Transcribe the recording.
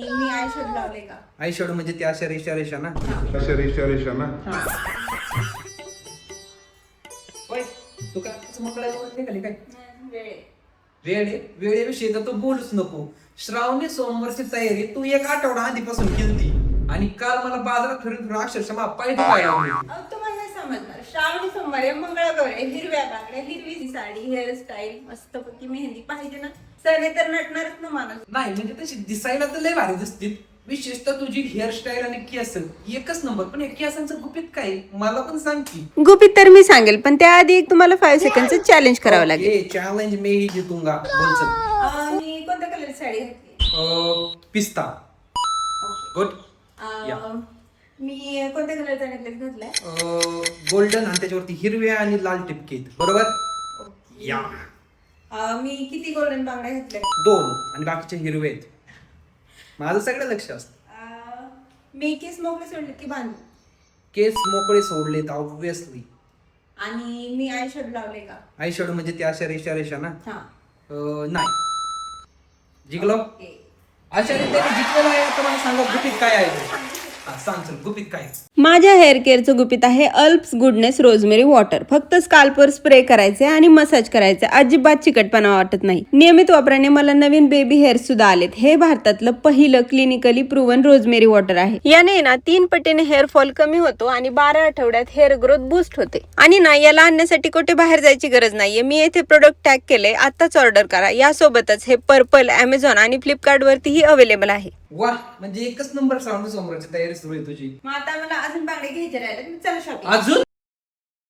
Me I shade लावले का? I shadow म्हणजे त्या अशा रेषा ना. होय तू काय मकळायला निघाली काय? वेळेविषयी तर तू बोलूच नको. श्रावणी सोमवारची तयारी तू एक आठवडा आधीपासून केलती आणि काल मला बाजारात फिरून अक्षरशः पाय दुखायला लागले. तुम्हाला नाही समजणार. श्रावणी सोमवार आहे, मंगळागौर आहे, हिरव्या बांगड्या, हिरवी साडी, हेअरस्टाईल, मस्तपैकी मेहंदी पाहिजे ना. सणे तर नटणारच ना माणूस. नाही म्हणजे तशी दिसायला तर लय भारी दिसतील. विशेषतः तुझी हेअरस्टाईल आणि केस एकच नंबर. पण या केसांचं गुपित काय मला पण सांग की. गुपित तर मी सांगेल, पण त्याआधी एक तुम्हाला 5 सेकंडचं चॅलेंज करावं लागेल. चॅलेंज मी ही जितूंगा. बोल चल. मी कोणत्या कलरची साडी घातली? पिस्ता. गुड. मी कोणत्या कलरचा नेकलेस घातलाय? गोल्डन आणि त्याच्यावरती हिरव्या आणि लाल टिपके बरोबर. या मी किती गोल्डन बांगड्या घातल्या? 2 आणि बाकीचे हिरवे आहेत. माझं सगळं लक्ष असतं. मी केस मोकळे सोडले की बांधले? केस मोकळे सोडलेत ऑब्विसली. आणि मी आय शेड लावले का? आय शेडो म्हणजे त्या अशा रेषा ना. नाही जिंकलो. अशा रीतीने जिंकलेला आहे. आता मला सांगा गुपित काय आहे. सांग चल गुपित काय. माझ्या हेअर केअरचं गुपित आहे अल्प्स गुडनेस रोजमेरी वॉटर. फक्त स्काल्पवर स्प्रे करायचे आणि मसाज करायचे. अजिबात चिकटपणा वाटत नाही. नियमित वापराने मला नवीन बेबी हेअर सुद्धा आलेत. हे भारतातलं पहिलं क्लिनिकली प्रूव्हन रोजमेरी वॉटर आहे. याने ना 3 पटीने हेअर फॉल कमी होतो आणि 12 आठवड्यात हेअर ग्रोथ बूस्ट होते. आणि ना याला आणण्यासाठी कुठे बाहेर जायची गरज नाहीये. मी येथे प्रोडक्ट टॅग केले. आताच ऑर्डर करा. यासोबतच हे पर्पल, अमेझॉन आणि फ्लिपकार्ट वरतीही अवेलेबल आहे. वा म्हणजे एकच नंबर. श्रावणी सोमवारची तयारी सुरू आहे तुझी. मग आता मला अजून बांगडे घ्यायचे राहिले. चला शॉपिंग. अजून